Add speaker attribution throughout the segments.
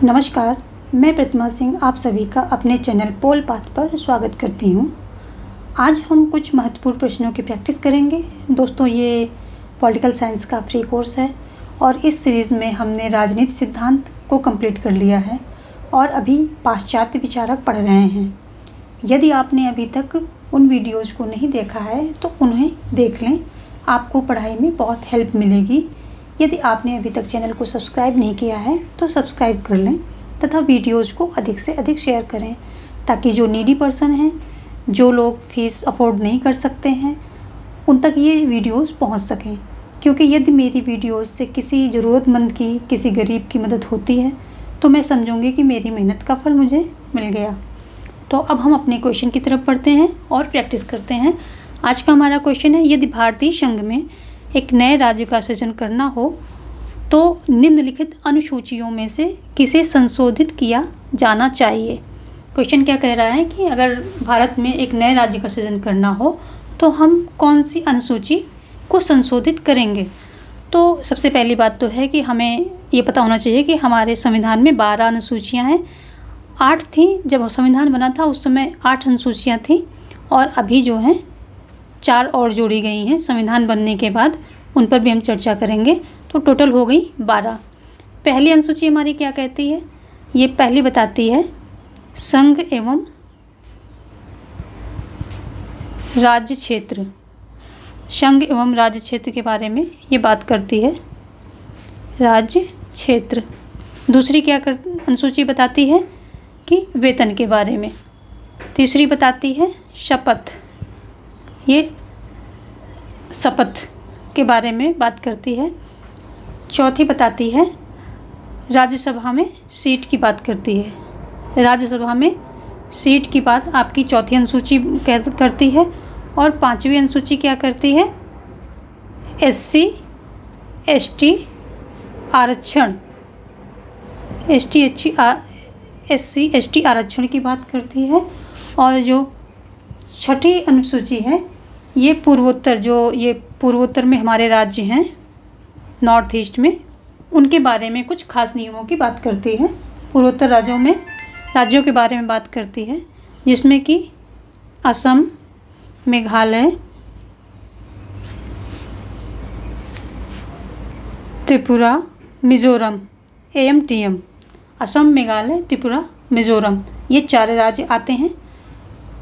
Speaker 1: नमस्कार, मैं प्रतिमा सिंह आप सभी का अपने चैनल पोल पाथ पर स्वागत करती हूँ। आज हम कुछ महत्वपूर्ण प्रश्नों की प्रैक्टिस करेंगे। दोस्तों, ये पॉलिटिकल साइंस का फ्री कोर्स है और इस सीरीज़ में हमने राजनीति सिद्धांत को कंप्लीट कर लिया है और अभी पाश्चात्य विचारक पढ़ रहे हैं। यदि आपने अभी तक उन वीडियोज़ को नहीं देखा है तो उन्हें देख लें, आपको पढ़ाई में बहुत हेल्प मिलेगी। यदि आपने अभी तक चैनल को सब्सक्राइब नहीं किया है तो सब्सक्राइब कर लें तथा वीडियोज़ को अधिक से अधिक शेयर करें ताकि जो नीडी पर्सन हैं, जो लोग फ़ीस अफोर्ड नहीं कर सकते हैं, उन तक ये वीडियोज़ पहुंच सकें। क्योंकि यदि मेरी वीडियोज़ से किसी ज़रूरतमंद की, किसी गरीब की मदद होती है तो मैं समझूंगी कि मेरी मेहनत का फल मुझे मिल गया। तो अब हम अपने क्वेश्चन की तरफ बढ़ते हैं और प्रैक्टिस करते हैं। आज का हमारा क्वेश्चन है, यदि भारतीय संघ में एक नए राज्य का सृजन करना हो तो निम्नलिखित अनुसूचियों में से किसे संशोधित किया जाना चाहिए। क्वेश्चन क्या कह रहा है कि अगर भारत में एक नए राज्य का सृजन करना हो तो हम कौन सी अनुसूची को संशोधित करेंगे। तो सबसे पहली बात तो है कि हमें ये पता होना चाहिए कि हमारे संविधान में 12 अनुसूचियाँ हैं। 8 थी जब संविधान बना था, उस समय 8 अनुसूचियाँ थीं और अभी जो हैं 4 और जोड़ी गई हैं संविधान बनने के बाद, उन पर भी हम चर्चा करेंगे। तो टोटल हो गई 12। पहली अनुसूची हमारी क्या कहती है, ये पहली बताती है संघ एवं राज्य क्षेत्र। संघ एवं राज्य क्षेत्र के बारे में ये बात करती है, राज्य क्षेत्र। दूसरी क्या अनुसूची बताती है कि वेतन के बारे में। तीसरी बताती है शपथ, ये शपथ के बारे में बात करती है। चौथी बताती है राज्यसभा में सीट की बात करती है। राज्यसभा में सीट की बात आपकी चौथी अनुसूची करती है। और पांचवी अनुसूची क्या करती है, SC ST आरक्षण, SC ST आरक्षण की बात करती है। और जो छठी अनुसूची है, ये पूर्वोत्तर में हमारे राज्य हैं नॉर्थ ईस्ट में, उनके बारे में कुछ खास नियमों की बात करती है। पूर्वोत्तर राज्यों के बारे में बात करती है, जिसमें कि असम, मेघालय, त्रिपुरा, मिज़ोरम, AMTM, असम, मेघालय, त्रिपुरा, मिज़ोरम, ये 4 राज्य आते हैं।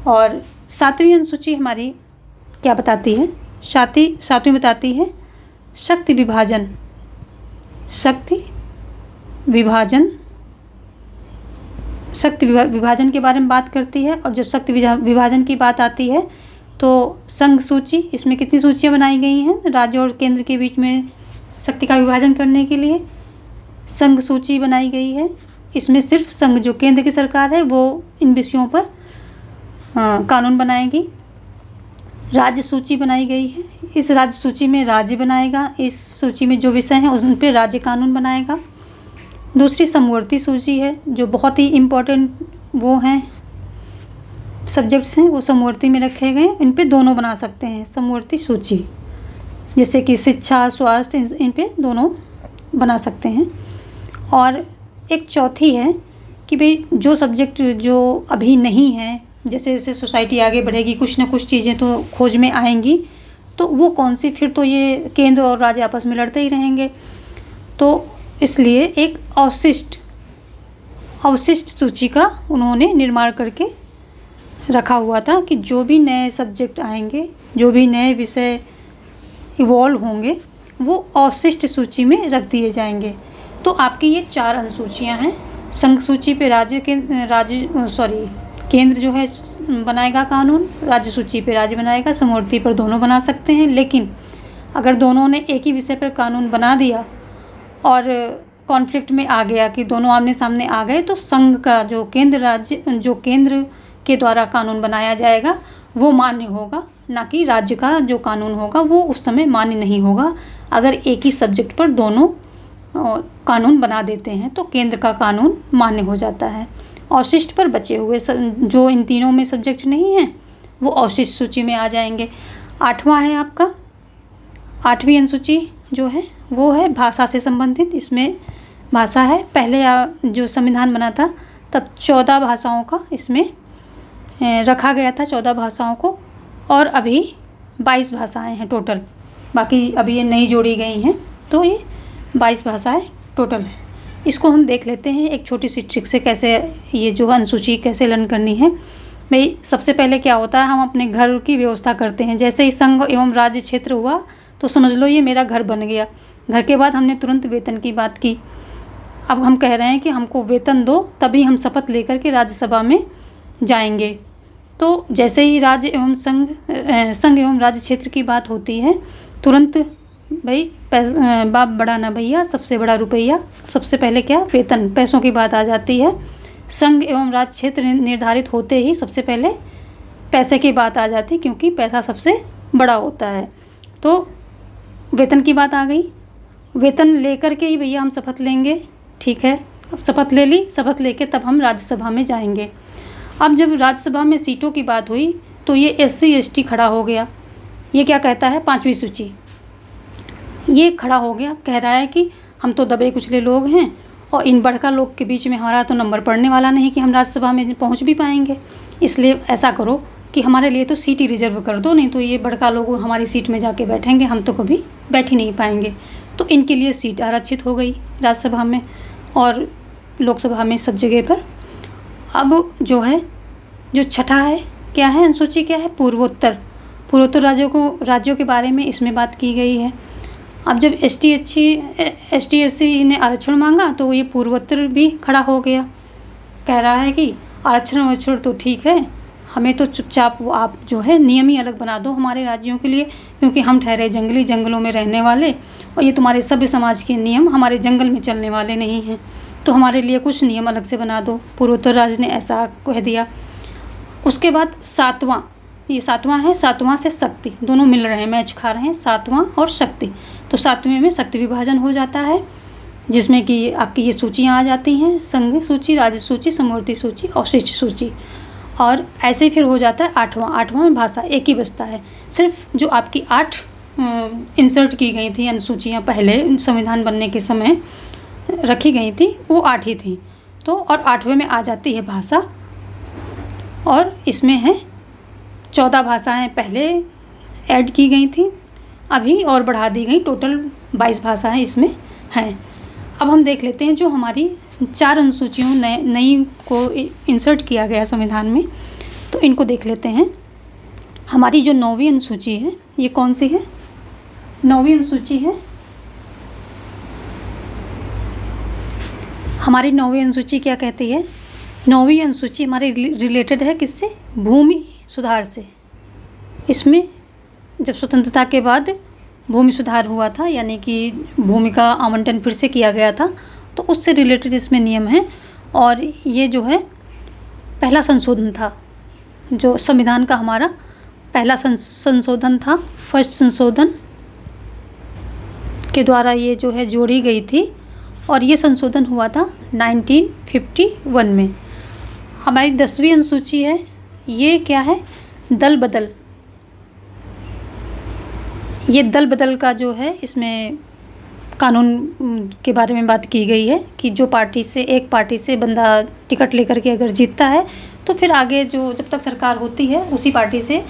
Speaker 1: और सातवीं अनुसूची हमारी क्या बताती है, सातवीं बताती है शक्ति विभाजन। शक्ति विभाजन के बारे में बात करती है। और जब शक्ति विभाजन की बात आती है तो संघ सूची, इसमें कितनी सूचियाँ बनाई गई हैं राज्य और केंद्र के बीच में शक्ति का विभाजन करने के लिए, संघ सूची बनाई गई है। इसमें सिर्फ संघ, जो केंद्र की सरकार है, वो इन विषयों पर कानून बनाएगी। राज्य सूची बनाई गई है, इस राज्य सूची में राज्य बनाएगा, इस सूची में जो विषय हैं उन पर राज्य कानून बनाएगा। दूसरी समवर्ती सूची है, जो बहुत ही इम्पोर्टेंट वो हैं सब्जेक्ट्स हैं, वो समवर्ती में रखे गए, इन पे दोनों बना सकते हैं समवर्ती सूची, जैसे कि शिक्षा, स्वास्थ्य, इन पे दोनों बना सकते हैं। और एक चौथी है कि भाई जो सब्जेक्ट जो अभी नहीं है, जैसे जैसे सोसाइटी आगे बढ़ेगी कुछ ना कुछ चीज़ें तो खोज में आएंगी, तो वो कौन सी, फिर तो ये केंद्र और राज्य आपस में लड़ते ही रहेंगे। तो इसलिए एक अवशिष्ट सूची का उन्होंने निर्माण करके रखा हुआ था कि जो भी नए सब्जेक्ट आएंगे, जो भी नए विषय इवॉल्व होंगे, वो अवशिष्ट सूची में रख दिए जाएंगे। तो आपकी ये 4 अनुसूचियाँ हैं। संघ सूची पे केंद्र जो है बनाएगा कानून, राज्य सूची पे राज्य बनाएगा, समवर्ती पर दोनों बना सकते हैं। लेकिन अगर दोनों ने एक ही विषय पर कानून बना दिया और कॉन्फ्लिक्ट में आ गया कि दोनों आमने सामने आ गए, तो संघ का जो केंद्र के द्वारा कानून बनाया जाएगा वो मान्य होगा, ना कि राज्य का जो कानून होगा वो उस समय मान्य नहीं होगा। अगर एक ही सब्जेक्ट पर दोनों कानून बना देते हैं तो केंद्र का कानून मान्य हो जाता है। अवशिष्ट पर बचे हुए जो इन तीनों में सब्जेक्ट नहीं हैं वो अवशिष्ट सूची में आ जाएंगे। 8वां है आपका, 8वीं अनुसूची जो है वो है भाषा से संबंधित। इसमें भाषा है। पहले जो संविधान बना था तब 14 भाषाओं का इसमें रखा गया था, 14 भाषाओं को, और अभी 22 भाषाएं हैं टोटल। बाकी अभी ये नई जोड़ी गई हैं, तो ये 22 भाषाएं टोटल है। इसको हम देख लेते हैं एक छोटी सी ट्रिक से, कैसे ये जो अनुसूची कैसे लर्न करनी है। भाई सबसे पहले क्या होता है, हम अपने घर की व्यवस्था करते हैं। जैसे ही संघ एवं राज्य क्षेत्र हुआ तो समझ लो ये मेरा घर बन गया। घर के बाद हमने तुरंत वेतन की बात की। अब हम कह रहे हैं कि हमको वेतन दो, तभी हम शपथ लेकर के राज्यसभा में जाएंगे। तो जैसे ही राज्य एवं संघ एवं राज्य क्षेत्र की बात होती है, तुरंत भाई बाप बड़ा ना भैया, सबसे बड़ा रुपया। सबसे पहले क्या, वेतन, पैसों की बात आ जाती है। संघ एवं राज्य क्षेत्र निर्धारित होते ही सबसे पहले पैसे की बात आ जाती, क्योंकि पैसा सबसे बड़ा होता है। तो वेतन की बात आ गई। वेतन लेकर के ही भैया हम शपथ लेंगे, ठीक है। अब शपथ ले ली, शपथ लेके तब हम राज्यसभा में जाएंगे। अब जब राज्यसभा में सीटों की बात हुई तो ये SC ST खड़ा हो गया। ये क्या कहता है, 5वीं सूची ये खड़ा हो गया, कह रहा है कि हम तो दबे कुचले लोग हैं और इन बड़का लोग के बीच में हमारा तो नंबर पड़ने वाला नहीं कि हम राज्यसभा में पहुंच भी पाएंगे। इसलिए ऐसा करो कि हमारे लिए तो सीट ही रिजर्व कर दो, नहीं तो ये बड़का लोग हमारी सीट में जाके बैठेंगे, हम तो कभी बैठ ही नहीं पाएंगे। तो इनके लिए सीट आरक्षित हो गई राज्यसभा में और लोकसभा में, सब जगह पर। अब जो है, जो छठा है, क्या है अनुसूची, क्या है, पूर्वोत्तर राज्यों के बारे में इसमें बात की गई है। अब जब ST SC ने आरक्षण मांगा तो ये पूर्वोत्तर भी खड़ा हो गया, कह रहा है कि आरक्षण तो ठीक है, हमें तो चुपचाप आप जो है नियम ही अलग बना दो हमारे राज्यों के लिए, क्योंकि हम ठहरे जंगली, जंगलों में रहने वाले, और ये तुम्हारे सभ्य समाज के नियम हमारे जंगल में चलने वाले नहीं हैं, तो हमारे लिए कुछ नियम अलग से बना दो। पूर्वोत्तर राज्य ने ऐसा कह दिया। उसके बाद सातवां, ये सातवां है, सातवां से शक्ति, दोनों मिल रहे हैं, मैच खा रहे हैं, सातवां और शक्ति। तो सातवें में शक्ति विभाजन हो जाता है, जिसमें कि आपकी ये सूचियाँ आ जाती हैं, संघ सूची, राज्य सूची, समवर्ती सूची और शिष्ट सूची। और ऐसे ही फिर हो जाता है आठवां में भाषा, एक ही बचता है। सिर्फ जो आपकी 8 इंसर्ट की गई थी अनुसूचियाँ पहले संविधान बनने के समय रखी गई थी, वो 8 ही थी। तो और 8वें में आ जाती है भाषा, और इसमें है 14 भाषाएं पहले ऐड की गई थी, अभी और बढ़ा दी गई, टोटल 22 भाषाएं इसमें हैं। अब हम देख लेते हैं जो हमारी 4 अनुसूचियों नई को इंसर्ट किया गया संविधान में, तो इनको देख लेते हैं। हमारी जो 9वीं अनुसूची है, ये कौन सी है, 9वीं अनुसूची है हमारी। 9वीं अनुसूची क्या कहती है, 9वीं अनुसूची हमारी रिलेटेड है किससे, भूमि सुधार से। इसमें जब स्वतंत्रता के बाद भूमि सुधार हुआ था, यानी कि भूमि का आवंटन फिर से किया गया था, तो उससे रिलेटेड इसमें नियम है। और ये जो है पहला संशोधन था, जो संविधान का हमारा पहला संशोधन था, फर्स्ट संशोधन के द्वारा ये जो है जोड़ी गई थी, और ये संशोधन हुआ था 1951 में। हमारी 10वीं अनुसूची है, ये क्या है, दल बदल। ये दल बदल का जो है इसमें कानून के बारे में बात की गई है कि जो एक पार्टी से बंदा टिकट लेकर के अगर जीतता है तो फिर आगे जो जब तक सरकार होती है उसी पार्टी से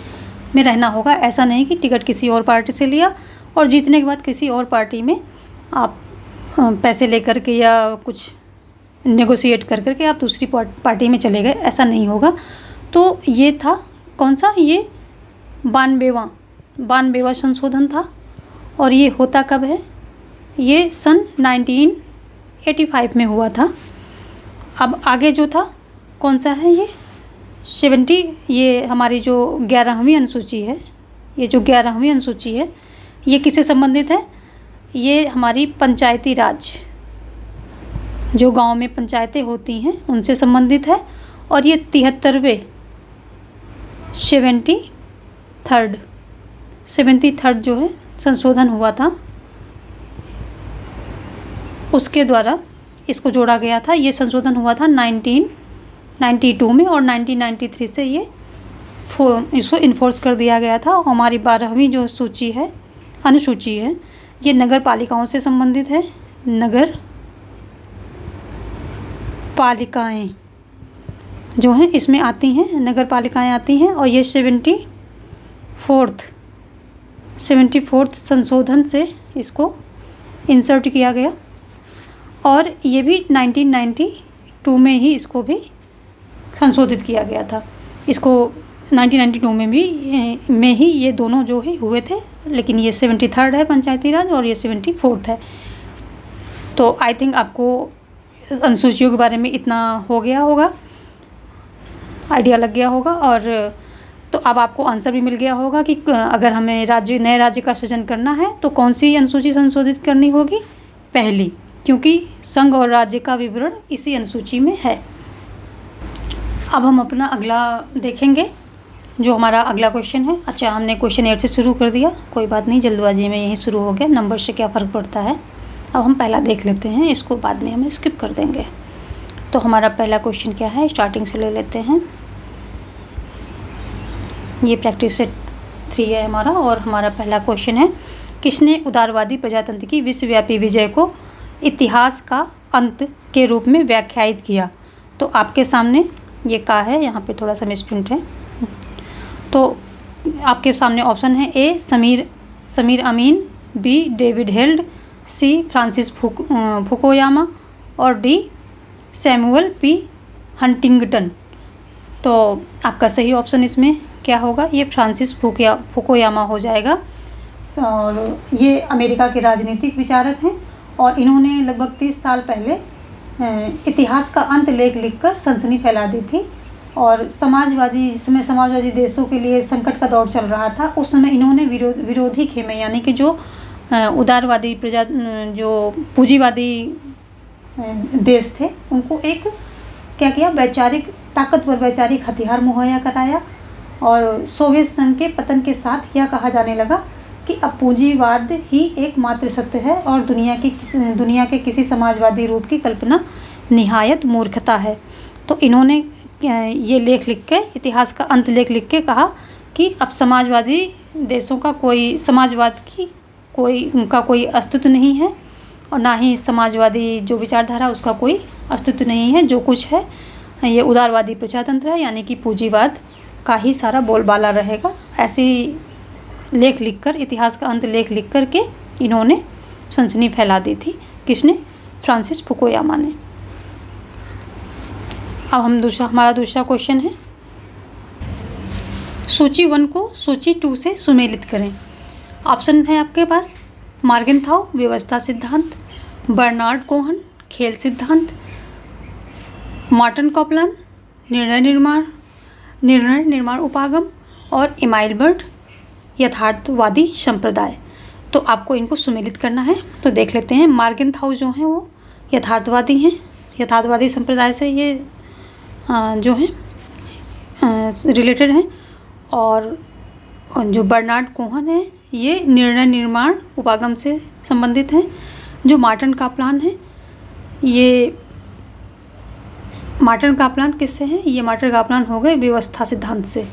Speaker 1: में रहना होगा। ऐसा नहीं कि टिकट किसी और पार्टी से लिया और जीतने के बाद किसी और पार्टी में आप पैसे लेकर के या कुछ नेगोशिएट कर के आप दूसरी पार्टी में चले गए, ऐसा नहीं होगा। तो ये था कौन सा, ये 92वां संशोधन था, और ये होता कब है, ये सन 1985 में हुआ था। अब आगे जो था कौन सा है, ये 70, ये हमारी जो 11वीं अनुसूची है, ये जो 11वीं अनुसूची है ये किससे संबंधित है, ये हमारी पंचायती राज, जो गांव में पंचायतें होती हैं उनसे संबंधित है। और ये 73वें 73rd जो है संशोधन हुआ था, उसके द्वारा इसको जोड़ा गया था। ये संशोधन हुआ था 1992 में, और 1993 से ये इसको इन्फोर्स कर दिया गया था। हमारी 12वीं जो सूची है, अनुसूची है, ये नगर पालिकाओं से संबंधित है, नगर पालिकाएं जो हैं इसमें आती हैं, नगर पालिकाएँ आती हैं। और ये 74th संशोधन से इसको इंसर्ट किया गया। और ये भी 1992 में ही इसको भी संशोधित किया गया था। इसको 1992 में ही ये दोनों जो है हुए थे, लेकिन ये 73rd है पंचायती राज और ये 74th है। तो आई थिंक आपको अनुसूचियों के बारे में इतना हो गया होगा, आइडिया लग गया होगा। और तो अब आपको आंसर भी मिल गया होगा कि अगर हमें नए राज्य का सृजन करना है तो कौन सी अनुसूची संशोधित करनी होगी, पहली, क्योंकि संघ और राज्य का विवरण इसी अनुसूची में है। अब हम अपना अगला देखेंगे, जो हमारा अगला क्वेश्चन है। अच्छा, हमने क्वेश्चन 8 से शुरू कर दिया, कोई बात नहीं, जल्दबाजी में यही शुरू हो गया, नंबर से क्या फ़र्क पड़ता है। अब हम पहला देख लेते हैं, इसको बाद में हम स्किप कर देंगे। तो हमारा पहला क्वेश्चन क्या है, स्टार्टिंग से ले लेते हैं। ये प्रैक्टिस सेट 3 है हमारा, और हमारा पहला क्वेश्चन है, किसने उदारवादी प्रजातंत्र की विश्वव्यापी विजय को इतिहास का अंत के रूप में व्याख्यायित किया? तो आपके सामने ये का है, यहाँ पे थोड़ा सा मिसप्रिंट है। तो आपके सामने ऑप्शन है, ए समीर अमीन, बी डेविड हेल्ड, सी फ्रांसिस फुकुयामा और डी सैमुअल पी हंटिंगटन। तो आपका सही ऑप्शन इसमें क्या होगा, ये फ्रांसिस फुकुयामा हो जाएगा। और ये अमेरिका के राजनीतिक विचारक हैं और इन्होंने लगभग 30 साल पहले इतिहास का अंत लेख लिखकर सनसनी फैला दी थी। और जिसमें समाजवादी देशों के लिए संकट का दौर चल रहा था, उस समय इन्होंने विरोधी खेमे, यानी कि जो उदारवादी जो पूंजीवादी देश थे, उनको एक क्या किया, ताकतवर वैचारिक हथियार मुहैया कराया। और सोवियत संघ के पतन के साथ यह कहा जाने लगा कि अब पूंजीवाद ही एकमात्र सत्य है और दुनिया के किसी समाजवादी रूप की कल्पना निहायत मूर्खता है। तो इन्होंने ये लेख लिख के, इतिहास का अंत लेख लिख के कहा कि अब समाजवादी देशों का उनका कोई अस्तित्व नहीं है, और ना ही समाजवादी जो विचारधारा उसका कोई अस्तित्व नहीं है। जो कुछ है ये उदारवादी प्रजातंत्र है, यानी कि पूंजीवाद का ही सारा बोलबाला रहेगा। ऐसी लेख लिखकर, इतिहास का अंत लेख लिख कर के इन्होंने सनसनी फैला दी थी। किसने? फ्रांसिस फुकुयामा ने। अब हमारा दूसरा क्वेश्चन है, सूची 1 को सूची 2 से सुमेलित करें। ऑप्शन है आपके पास, मार्गेनथाउ व्यवस्था सिद्धांत, बर्नार्ड कोहन खेल सिद्धांत, मार्टिन कॉपलान निर्णय निर्माण उपागम, और इमाइलबर्ट यथार्थवादी संप्रदाय। तो आपको इनको सुमेलित करना है। तो देख लेते हैं, मार्गेनथाउ जो हैं वो यथार्थवादी हैं, यथार्थवादी संप्रदाय से ये जो हैं रिलेटेड हैं। और जो बर्नार्ड कोहन है ये निर्णय निर्माण उपागम से संबंधित हैं। जो मार्टिन कॉपलान है, ये मार्टिन कॉपलान किससे हैं? ये मार्टिन कॉपलान हो गए व्यवस्था सिद्धांत से,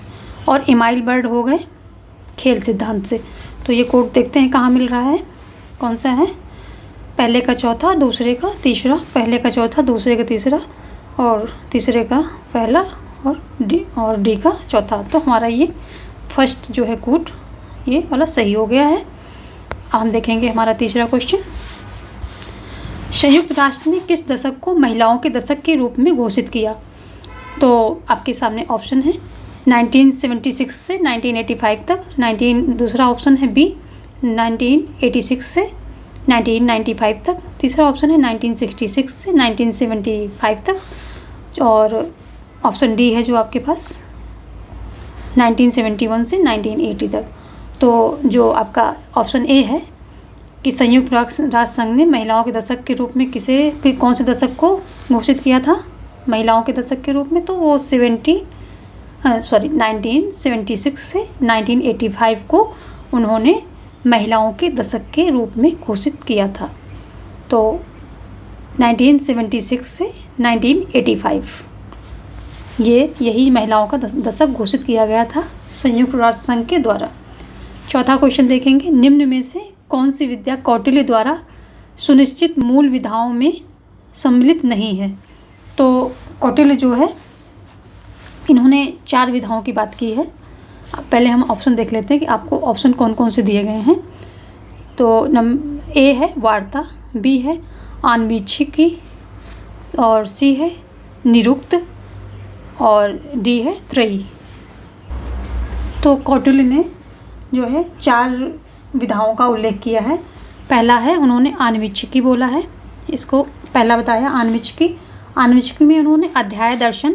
Speaker 1: और इमाइलबर्ट हो गए खेल सिद्धांत से। तो ये कोड देखते हैं कहाँ मिल रहा है, कौन सा है, पहले का चौथा, दूसरे का तीसरा, पहले का चौथा, दूसरे का तीसरा, और तीसरे का पहला, और डी का चौथा। तो हमारा ये फर्स्ट जो है कोड ये वाला सही हो गया है। अब हम देखेंगे हमारा तीसरा क्वेश्चन, संयुक्त राष्ट्र ने किस दशक को महिलाओं के दशक के रूप में घोषित किया? तो आपके सामने ऑप्शन है 1976 से 1985 तक, दूसरा ऑप्शन है बी 1986 से 1995 तक, तीसरा ऑप्शन है 1966 से 1975 तक, और ऑप्शन डी है जो आपके पास 1971 से 1980 तक। तो जो आपका ऑप्शन ए है कि संयुक्त राष्ट्र संघ ने महिलाओं के दशक के रूप में कौन से दशक को घोषित किया था महिलाओं के दशक के रूप में? तो वो 1976 से 1985 को उन्होंने महिलाओं के दशक के रूप में घोषित किया था। तो 1976 से 1985 यही महिलाओं का दशक घोषित किया गया था संयुक्त राष्ट्र संघ के द्वारा। चौथा क्वेश्चन देखेंगे, निम्न में से कौन सी विद्या कौटिल्य द्वारा सुनिश्चित मूल विधाओं में सम्मिलित नहीं है? तो कौटिल्य जो है इन्होंने 4 विधाओं की बात की है। अब पहले हम ऑप्शन देख लेते हैं कि आपको ऑप्शन कौन कौन से दिए गए हैं। तो ए है वार्ता, बी है आन्वीक्षिकी, और सी है निरुक्त, और डी है त्रयी। तो कौटिल्य ने जो है 4 विधाओं का उल्लेख किया है। पहला है उन्होंने आन्वीक्षिकी बोला है, इसको पहला बताया आन्वीक्षिकी। आन्वीक्षिकी में उन्होंने अध्याय दर्शन,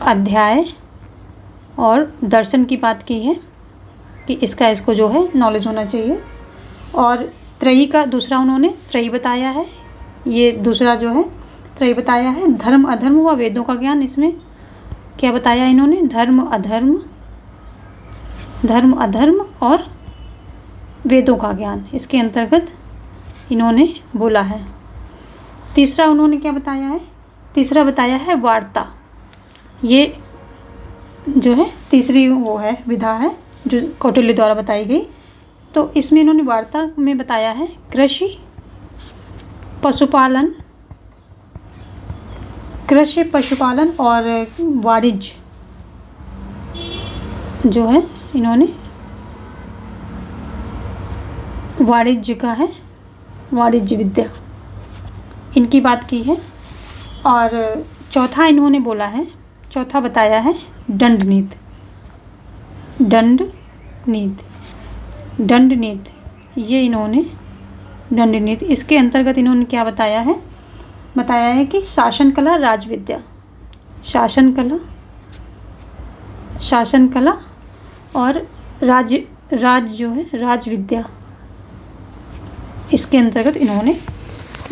Speaker 1: अध्याय और दर्शन की बात की है कि इसको जो है नॉलेज होना चाहिए। और त्रयी का दूसरा उन्होंने त्रयी बताया है, ये दूसरा जो है त्रयी बताया है। धर्म अधर्म व वेदों का ज्ञान, इसमें क्या बताया इन्होंने, धर्म अधर्म और वेदों का ज्ञान, इसके अंतर्गत इन्होंने बोला है। तीसरा उन्होंने क्या बताया है, तीसरा बताया है वार्ता। ये जो है तीसरी वो है विधा है जो कौटिल्य द्वारा बताई गई। तो इसमें इन्होंने वार्ता में बताया है कृषि पशुपालन और वाणिज्य, जो है इन्होंने वाणिज्य का है, वाणिज्य विद्या, इनकी बात की है। और चौथा इन्होंने बोला है, चौथा बताया है दंड नीति, ये इन्होंने दंड नीति, इसके अंतर्गत इन्होंने क्या बताया है, बताया है कि शासन कला राजविद्या, शासन कला और राज जो है राजविद्या, इसके अंतर्गत इन्होंने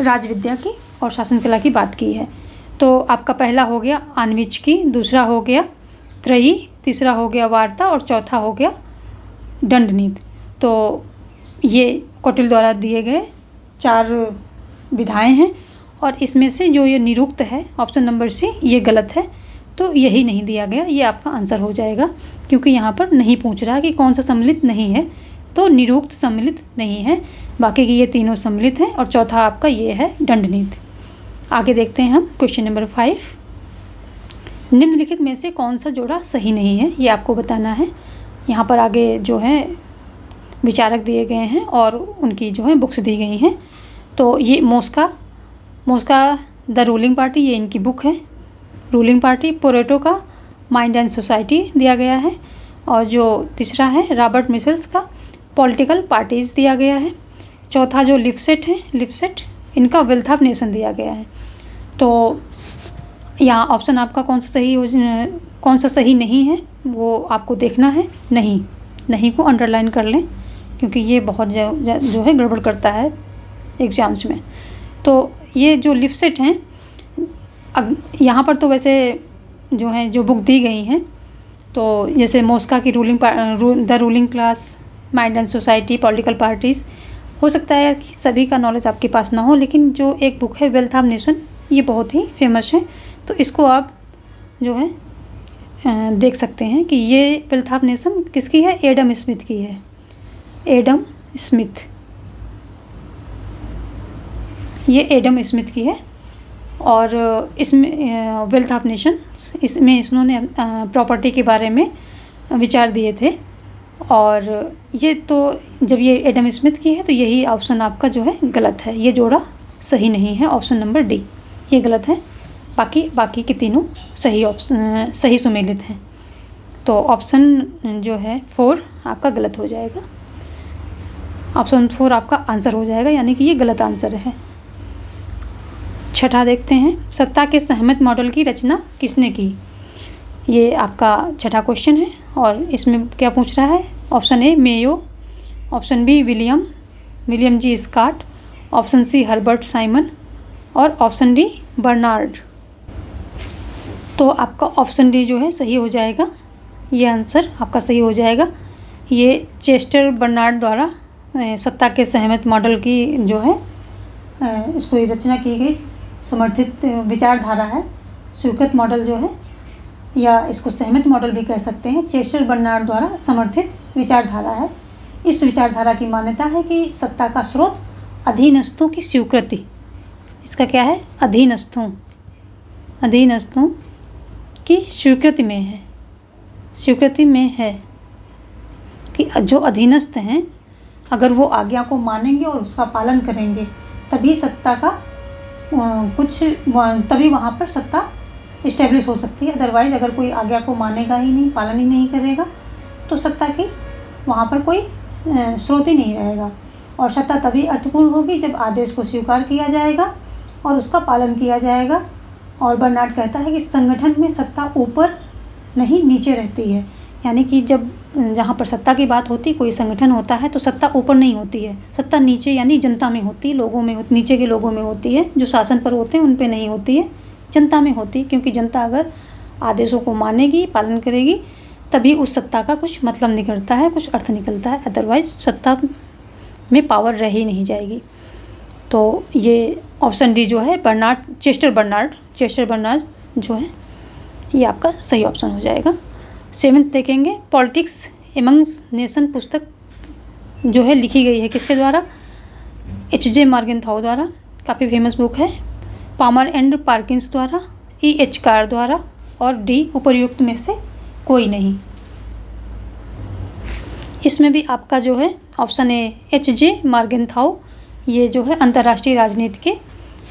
Speaker 1: राजविद्या की और शासन कला की बात की है। तो आपका पहला हो गया आन्वीक्षिकी, दूसरा हो गया त्रयी, तीसरा हो गया वार्ता और चौथा हो गया दंड नीति। तो ये कौटिल्य द्वारा दिए गए 4 विधाएं हैं, और इसमें से जो ये निरुक्त है ऑप्शन नंबर सी, ये गलत है। तो यही नहीं दिया गया, ये आपका आंसर हो जाएगा, क्योंकि यहाँ पर नहीं पूछ रहा कि कौन सा सम्मिलित नहीं है, तो निरुक्त सम्मिलित नहीं है, बाकी की ये तीनों सम्मिलित हैं, और चौथा आपका ये है दंड नीति। आगे देखते हैं हम क्वेश्चन नंबर 5। निम्नलिखित में से कौन सा जोड़ा सही नहीं है, ये आपको बताना है। यहाँ पर आगे जो है विचारक दिए गए हैं और उनकी जो है बुक्स दी गई हैं। तो ये मोस्का द रूलिंग पार्टी, ये इनकी बुक है, रूलिंग पार्टी। पोरेटो का माइंड एंड सोसाइटी दिया गया है, और जो तीसरा है रॉबर्ट मिशेल्स का पॉलिटिकल पार्टीज़ दिया गया है। चौथा जो लिपसेट इनका वेल्थ ऑफ नेशन दिया गया है। तो यहाँ ऑप्शन आपका कौन सा सही नहीं है वो आपको देखना है। नहीं को अंडरलाइन कर लें, क्योंकि ये बहुत जो है गड़बड़ करता है एग्ज़ाम्स में। तो ये जो लिपसेट हैं, यहाँ पर तो वैसे जो है जो बुक दी गई हैं, तो जैसे मोस्का की the ruling class, mind and society, political parties, हो सकता है कि सभी का नॉलेज आपके पास ना हो, लेकिन जो एक बुक है वेल्थ ऑफ नेशन, ये बहुत ही फेमस है। तो इसको आप जो है देख सकते हैं कि ये वेल्थ ऑफ नेशन किसकी है, एडम स्मिथ की है, एडम स्मिथ, ये एडम स्मिथ की है। और इसमें वेल्थ ऑफ नेशन, इसमें इन्होंने प्रॉपर्टी के बारे में विचार दिए थे। और ये तो जब ये एडम स्मिथ की है, तो यही ऑप्शन आपका जो है गलत है, ये जोड़ा सही नहीं है, ऑप्शन नंबर डी ये गलत है। बाकी के तीनों सही सुमेलित हैं। तो ऑप्शन जो है 4 आपका गलत हो जाएगा, ऑप्शन 4 आपका आंसर हो जाएगा, यानी कि ये गलत आंसर है। छठा देखते हैं, सत्ता के सहमत मॉडल की रचना किसने की, ये आपका छठा क्वेश्चन है। और इसमें क्या पूछ रहा है, option A Mayo, option B William G Scott, option C Herbert Simon, और ऑप्शन डी बर्नार्ड। तो आपका ऑप्शन डी जो है सही हो जाएगा, ये आंसर आपका सही हो जाएगा। ये चेस्टर बर्नार्ड द्वारा सत्ता के सहमत मॉडल की जो है इसको रचना की गई समर्थित विचारधारा है। स्वीकृत मॉडल जो है, या इसको सहमत मॉडल भी कह सकते हैं, चेस्टर बर्नार्ड द्वारा समर्थित विचारधारा है। इस विचारधारा की मान्यता है कि सत्ता का स्रोत अधीनस्थों की स्वीकृति, इसका क्या है, अधीनस्थों की स्वीकृति में है, कि जो अधीनस्थ हैं अगर वो आज्ञा को मानेंगे और उसका पालन करेंगे तभी सत्ता का तभी वहाँ पर सत्ता इस्टेब्लिश हो सकती है। अदरवाइज अगर कोई आज्ञा को मानेगा ही नहीं, पालन ही नहीं करेगा तो सत्ता की वहाँ पर कोई स्रोत ही नहीं रहेगा। और सत्ता तभी अर्थपूर्ण होगी जब आदेश को स्वीकार किया जाएगा और उसका पालन किया जाएगा। और बर्नार्ड कहता है कि संगठन में सत्ता ऊपर नहीं नीचे रहती है, यानी कि जब जहाँ पर सत्ता की बात होती, कोई संगठन होता है तो सत्ता ऊपर नहीं होती है, सत्ता नीचे यानी जनता में होती, लोगों में नीचे के लोगों में होती है, जो शासन पर होते हैं उन पे नहीं होती है, जनता में होती है। क्योंकि जनता अगर आदेशों को मानेगी, पालन करेगी तभी उस सत्ता का कुछ मतलब निकलता है, कुछ अर्थ निकलता है, अदरवाइज सत्ता में पावर रह ही नहीं जाएगी। तो ये ऑप्शन डी जो है चेस्टर बर्नार्ड जो है ये आपका सही ऑप्शन हो जाएगा। 7th देखेंगे, पॉलिटिक्स एमंग्स नेशन पुस्तक जो है लिखी गई है किसके द्वारा, H.J. मॉर्गेनथाउ द्वारा, काफ़ी फेमस बुक है। पामर एंड पार्किंस द्वारा, E.H. कार द्वारा, और डी उपर्युक्त में से कोई नहीं। इसमें भी आपका जो है ऑप्शन ए H.J. मॉर्गेनथाउ, ये जो है अंतर्राष्ट्रीय राजनीति के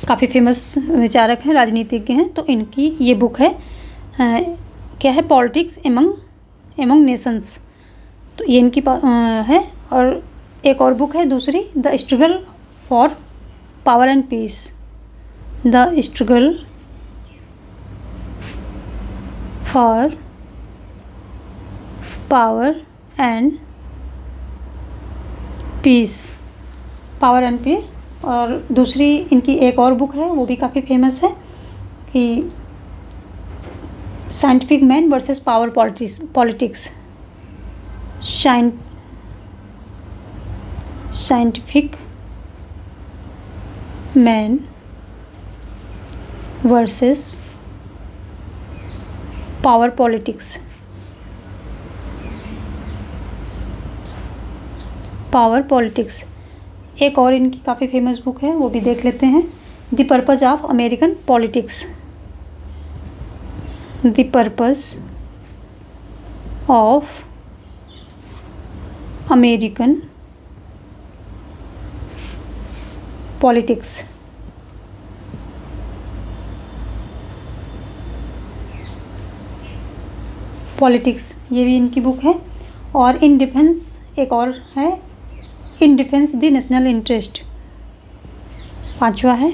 Speaker 1: काफ़ी फेमस विचारक हैं, राजनीतिज्ञ हैं। तो इनकी ये बुक है क्या है, पॉलिटिक्स एमंग नेशंस, तो ये इनकी है। और एक और बुक है दूसरी, the struggle for power and peace, the struggle for power and peace. और दूसरी इनकी एक और बुक है, वो भी काफ़ी फेमस है, कि scientific man versus power politics, scientific man versus power politics, एक और इनकी काफ़ी फेमस बुक है, वो भी देख लेते हैं, the purpose of American politics, the purpose of American politics. ये भी इनकी बुक है। और इन डिफेंस एक और है, in defence the national interest, 5वां है,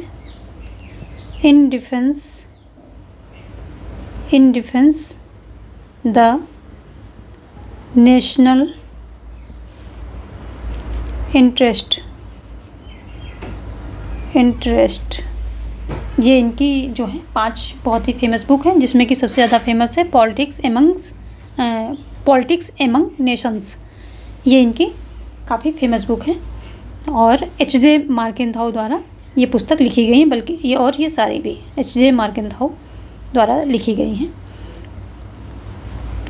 Speaker 1: in defence the national interest. ये इनकी जो है 5 बहुत ही फेमस बुक हैं, जिसमें कि सबसे ज़्यादा फेमस है पॉलिटिक्स एमंग नेशंस, ये इनकी काफ़ी फेमस बुक है। और H.J. मॉर्गेनथाउ द्वारा ये पुस्तक लिखी गई है, बल्कि ये सारी भी H.J. मॉर्गेनथाउ द्वारा लिखी गई हैं।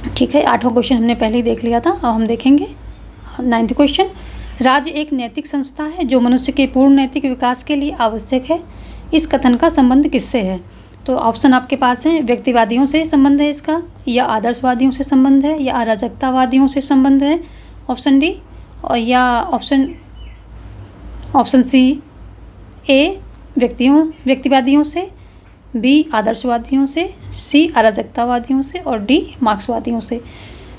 Speaker 1: ठीक है, 8वां क्वेश्चन हमने पहले ही देख लिया था, अब हम देखेंगे 9th क्वेश्चन। राज्य एक नैतिक संस्था है जो मनुष्य के पूर्ण नैतिक विकास के लिए आवश्यक है। इस कथन का संबंध किससे है? तो ऑप्शन आपके पास हैं, व्यक्तिवादियों से संबंध है इसका, या आदर्शवादियों से संबंध है, या अराजकतावादियों से संबंध है, ऑप्शन डी, और या ऑप्शन सी ए व्यक्तिवादियों से, बी आदर्शवादियों से, सी अराजकतावादियों से, और डी मार्क्सवादियों से।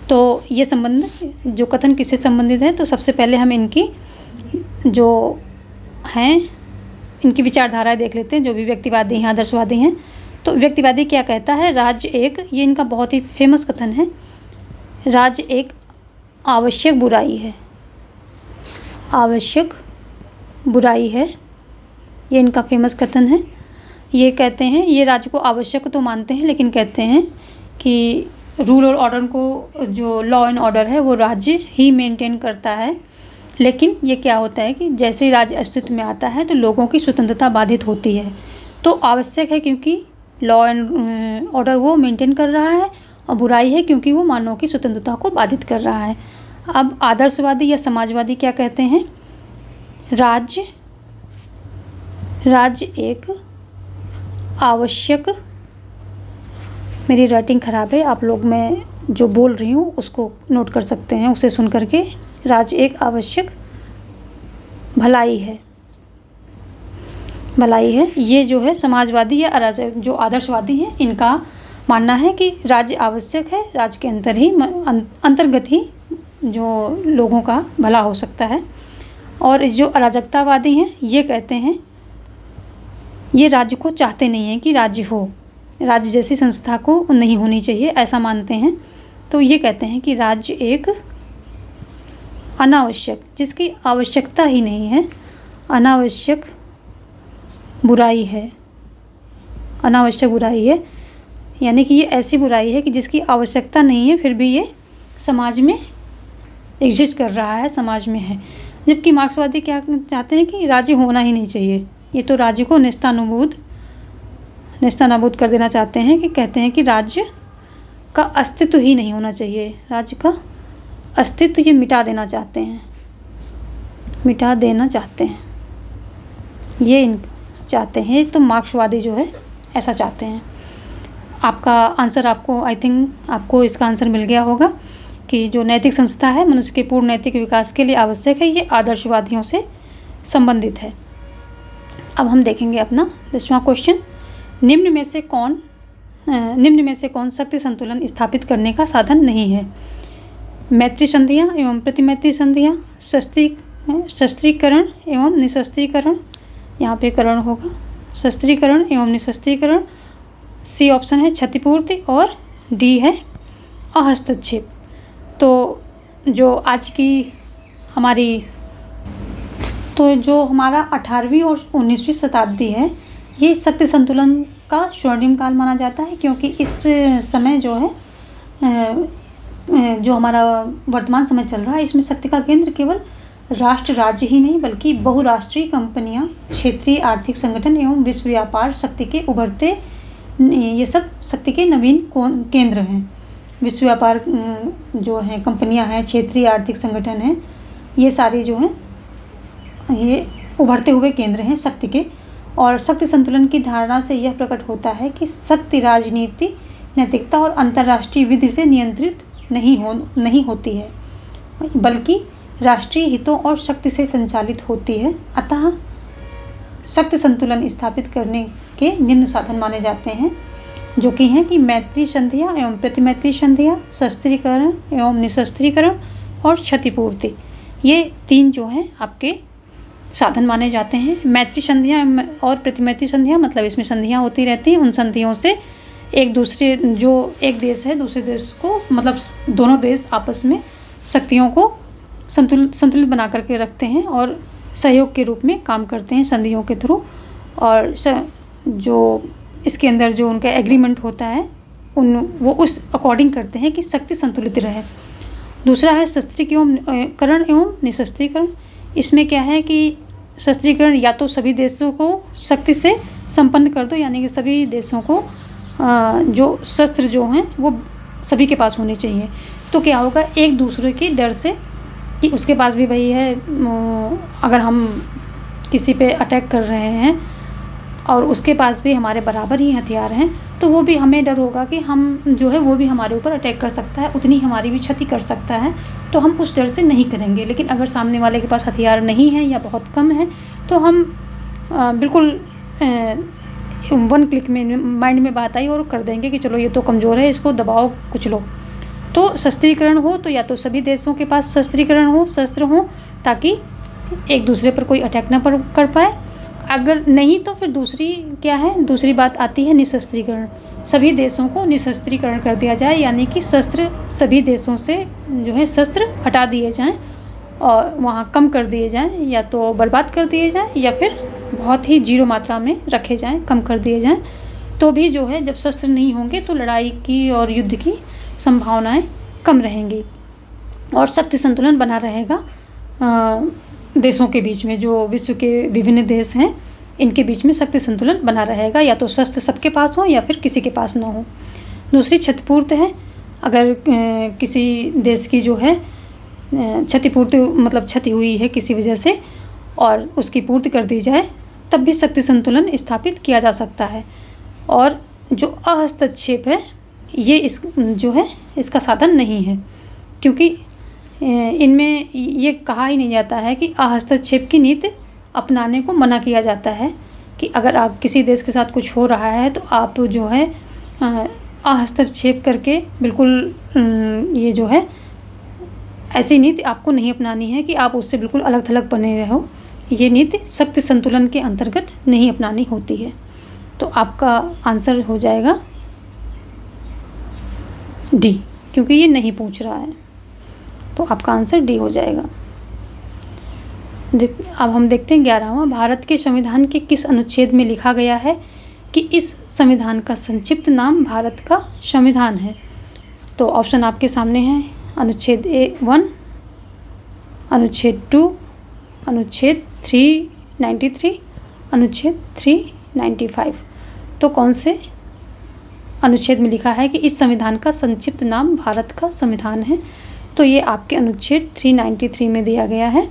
Speaker 1: तो ये संबंध जो कथन किससे संबंधित है, तो सबसे पहले हम इनकी जो हैं इनकी विचारधाराएं देख लेते हैं, जो भी व्यक्तिवादी हैं, आदर्शवादी हैं। तो व्यक्तिवादी क्या कहता है, राज्य एक, ये इनका बहुत ही फेमस कथन है, राज्य एक आवश्यक बुराई है, ये इनका फेमस कथन है। ये कहते हैं, ये राज्य को आवश्यक तो मानते हैं, लेकिन कहते हैं कि रूल और ऑर्डर को, जो लॉ एंड ऑर्डर है वो राज्य ही मेंटेन करता है। लेकिन ये क्या होता है कि जैसे ही राज्य अस्तित्व में आता है तो लोगों की स्वतंत्रता बाधित होती है। तो आवश्यक है क्योंकि लॉ एंड ऑर्डर वो मेंटेन कर रहा है, और बुराई है क्योंकि वो मानव की स्वतंत्रता को बाधित कर रहा है। अब आदर्शवादी या समाजवादी क्या कहते हैं, राज्य एक आवश्यक, मेरी राइटिंग ख़राब है, आप लोग मैं जो बोल रही हूँ उसको नोट कर सकते हैं, उसे सुन करके। राज्य एक आवश्यक भलाई है, भलाई है। ये जो है समाजवादी या अराजक जो आदर्शवादी हैं, इनका मानना है कि राज्य आवश्यक है, राज्य के अंतर्गत ही जो लोगों का भला हो सकता है। और जो अराजकतावादी हैं, ये कहते हैं, ये राज्य को चाहते नहीं हैं कि राज्य हो, राज्य जैसी संस्था को नहीं होनी चाहिए, ऐसा मानते हैं। तो ये कहते हैं कि राज्य एक अनावश्यक, जिसकी आवश्यकता ही नहीं है, अनावश्यक बुराई है, अनावश्यक बुराई है। यानी कि ये ऐसी बुराई है कि जिसकी आवश्यकता नहीं है, फिर भी ये समाज में एग्जिस्ट कर रहा है, समाज में है। जबकि मार्क्सवादी क्या चाहते हैं कि राज्य होना ही नहीं चाहिए, ये तो राज्य को नेस्तनाबूद कर देना चाहते हैं। कि कहते हैं कि राज्य का अस्तित्व ही नहीं होना चाहिए, राज्य का अस्तित्व ये मिटा देना चाहते हैं, मिटा देना चाहते हैं, ये चाहते हैं। तो मार्क्सवादी जो है ऐसा चाहते हैं। आपका आंसर, आपको आई थिंक आपको इसका आंसर मिल गया होगा कि जो नैतिक संस्था है मनुष्य के पूर्ण नैतिक विकास के लिए आवश्यक है, ये आदर्शवादियों से संबंधित है। अब हम देखेंगे अपना 10वां क्वेश्चन। निम्न में से कौन शक्ति संतुलन स्थापित करने का साधन नहीं है? मैत्री संधियाँ एवं प्रतिमैत्री संधियाँ, शस्त्रीकरण एवं निशस्त्रीकरण, यहाँ पे करण होगा, शस्त्रीकरण एवं निशस्त्रीकरण। सी ऑप्शन है क्षतिपूर्ति और डी है अहस्तक्षेप। तो जो हमारा 18वीं और 19वीं शताब्दी है, ये शक्ति संतुलन का स्वर्णिम काल माना जाता है, क्योंकि इस समय जो है जो हमारा वर्तमान समय चल रहा है, इसमें शक्ति का केंद्र केवल राष्ट्र राज्य ही नहीं बल्कि बहुराष्ट्रीय कंपनियां, क्षेत्रीय आर्थिक संगठन एवं विश्व व्यापार शक्ति के उभरते, ये सब शक्ति के नवीन केंद्र हैं। विश्व व्यापार जो है कंपनियां हैं, क्षेत्रीय आर्थिक संगठन हैं, ये सारे जो हैं ये उभरते हुए केंद्र हैं शक्ति के। और शक्ति संतुलन की धारणा से यह प्रकट होता है कि शक्ति राजनीति, नैतिकता और अंतर्राष्ट्रीय विधि से नियंत्रित नहीं होती है, बल्कि राष्ट्रीय हितों और शक्ति से संचालित होती है। अतः शक्ति संतुलन स्थापित करने के निम्न साधन माने जाते हैं, जो कि हैं कि मैत्री संधियाँ एवं प्रतिमैत्री संधियाँ, शस्त्रीकरण एवं निशस्त्रीकरण और क्षतिपूर्ति। ये 3 जो हैं आपके साधन माने जाते हैं। मैत्री संधियाँ और प्रतिमैत्री संधियाँ मतलब इसमें संधियाँ होती रहती हैं, उन संधियों से एक देश है दूसरे देश को, मतलब दोनों देश आपस में शक्तियों को संतुलित बना करके रखते हैं और सहयोग के रूप में काम करते हैं संधियों के थ्रू। और जो इसके अंदर जो उनका एग्रीमेंट होता है वो उस अकॉर्डिंग करते हैं कि शक्ति संतुलित रहे। दूसरा है शस्त्रीकरण एवं निशस्त्रीकरण। इसमें क्या है कि शस्त्रीकरण या तो सभी देशों को शक्ति से संपन्न कर दो, यानी कि सभी देशों को जो शस्त्र जो हैं वो सभी के पास होने चाहिए। तो क्या होगा, एक दूसरे के डर से कि उसके पास भी भाई है, अगर हम किसी पे अटैक कर रहे हैं और उसके पास भी हमारे बराबर ही हथियार हैं, तो वो भी हमें डर होगा कि हम जो है वो भी हमारे ऊपर अटैक कर सकता है, उतनी हमारी भी क्षति कर सकता है, तो हम उस डर से नहीं करेंगे। लेकिन अगर सामने वाले के पास हथियार नहीं है या बहुत कम है, तो हम बिल्कुल 1 क्लिक में माइंड में बात आई और कर देंगे कि चलो ये तो कमज़ोर है, इसको दबाओ कुचलो। तो शस्त्रीकरण हो तो या तो सभी देशों के पास शस्त्रीकरण हो, शस्त्र हो, ताकि एक दूसरे पर कोई अटैक ना कर पाए। अगर नहीं तो फिर दूसरी बात आती है निशस्त्रीकरण। सभी देशों को निशस्त्रीकरण कर दिया जाए, यानी कि शस्त्र सभी देशों से जो है शस्त्र हटा दिए जाएं और वहाँ कम कर दिए जाएं, या तो बर्बाद कर दिए जाएं या फिर बहुत ही 0 मात्रा में रखे जाएं, कम कर दिए जाएं। तो भी जो है जब शस्त्र नहीं होंगे तो लड़ाई की और युद्ध की संभावनाएं कम रहेंगी और शक्ति संतुलन बना रहेगा देशों के बीच में। जो विश्व के विभिन्न देश हैं इनके बीच में शक्ति संतुलन बना रहेगा, या तो शस्त्र सबके पास हो या फिर किसी के पास ना हो। दूसरी क्षतिपूर्ति है। अगर किसी देश की जो है क्षतिपूर्ति मतलब क्षति हुई है किसी वजह से और उसकी पूर्ति कर दी जाए, तब भी शक्ति संतुलन स्थापित किया जा सकता है। और जो अहस्तक्षेप है ये इसका साधन नहीं है, क्योंकि इनमें ये कहा ही नहीं जाता है कि अहस्तक्षेप की नीति अपनाने को मना किया जाता है कि अगर आप किसी देश के साथ कुछ हो रहा है तो आप जो है हस्तक्षेप करके बिल्कुल ये जो है ऐसी नीति आपको नहीं अपनानी है कि आप उससे बिल्कुल अलग थलग बने रहो। ये नीति शक्ति संतुलन के अंतर्गत नहीं अपनानी होती है। तो आपका आंसर हो जाएगा डी, क्योंकि ये नहीं पूछ रहा है, तो आपका आंसर डी हो जाएगा। अब हम देखते हैं 11वां, भारत के संविधान के किस अनुच्छेद में लिखा गया है कि इस संविधान का संक्षिप्त नाम भारत का संविधान है। तो ऑप्शन आपके सामने है, अनुच्छेद 1, अनुच्छेद 2, अनुच्छेद 393, अनुच्छेद 395। तो कौन से अनुच्छेद में लिखा है कि इस संविधान का संक्षिप्त नाम भारत का संविधान है? तो ये आपके अनुच्छेद 393 में दिया गया है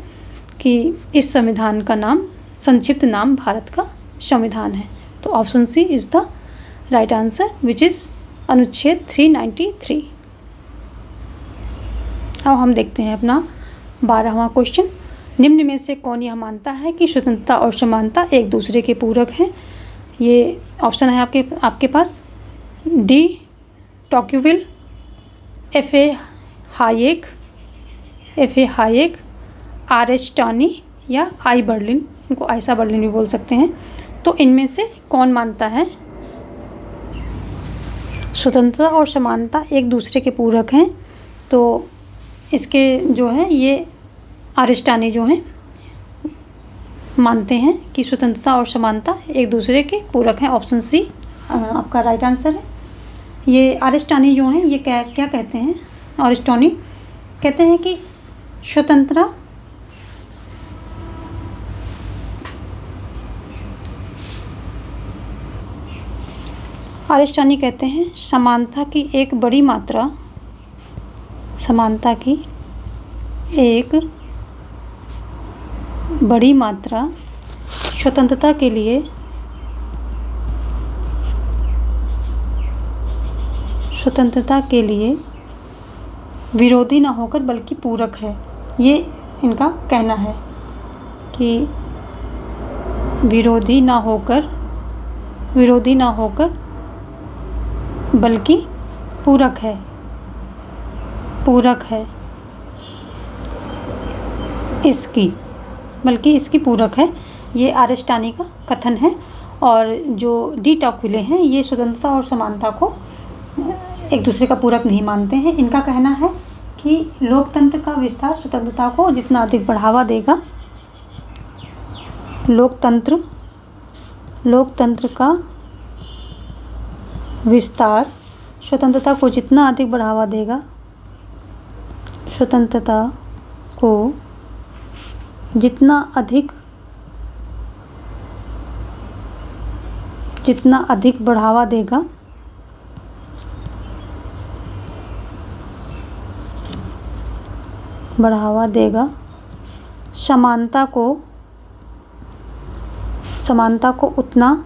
Speaker 1: कि इस संविधान का नाम संक्षिप्त नाम भारत का संविधान है। तो option C is the right answer, which is अनुच्छेद 393। अब हम देखते हैं अपना 12वां क्वेश्चन। निम्न में से कौन यह मानता है कि स्वतंत्रता और समानता एक दूसरे के पूरक हैं? ये ऑप्शन है आपके पास, डी टॉक्यूविल, F.A. हायेक, R.H. टानी या आई बर्लिन, इनको आयशा बर्लिन भी बोल सकते हैं। तो इनमें से कौन मानता है स्वतंत्रता और समानता एक दूसरे के पूरक हैं? तो इसके जो है ये R.H. टानी जो हैं मानते हैं कि स्वतंत्रता और समानता एक दूसरे के पूरक हैं। ऑप्शन सी आपका राइट आंसर है। ये R.H. टानी जो हैं ये क्या कहते हैं? R.H. टानी कहते हैं कि स्वतंत्रता R.H. टानी कहते हैं समानता की एक बड़ी मात्रा स्वतंत्रता के लिए विरोधी ना होकर बल्कि पूरक है। ये इनका कहना है कि विरोधी ना होकर बल्कि पूरक है इसकी पूरक है। ये R.H. टानी का कथन है। और जो डी टॉक्विले हैं ये स्वतंत्रता और समानता को एक दूसरे का पूरक नहीं मानते हैं। इनका कहना है कि लोकतंत्र का विस्तार स्वतंत्रता को जितना अधिक बढ़ावा देगा, लोकतंत्र का विस्तार स्वतंत्रता को जितना अधिक बढ़ावा देगा, जितना अधिक बढ़ावा देगा समानता को उतना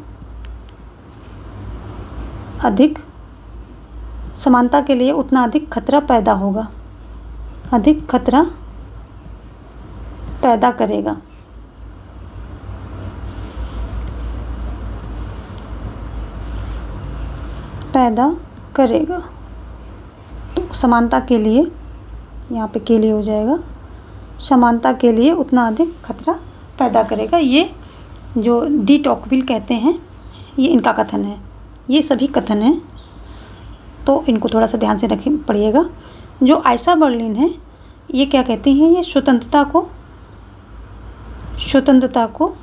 Speaker 1: अधिक, समानता के लिए उतना अधिक खतरा पैदा होगा, अधिक खतरा पैदा करेगा। तो समानता के लिए, यहाँ पे के लिए हो जाएगा, समानता के लिए उतना अधिक खतरा पैदा करेगा। ये जो डी टॉक्विल कहते हैं ये इनका कथन है। ये सभी कथन हैं, तो इनको थोड़ा सा ध्यान से रखिए पढ़िएगा। जो आयशा बर्लिन है ये क्या कहती हैं? ये स्वतंत्रता को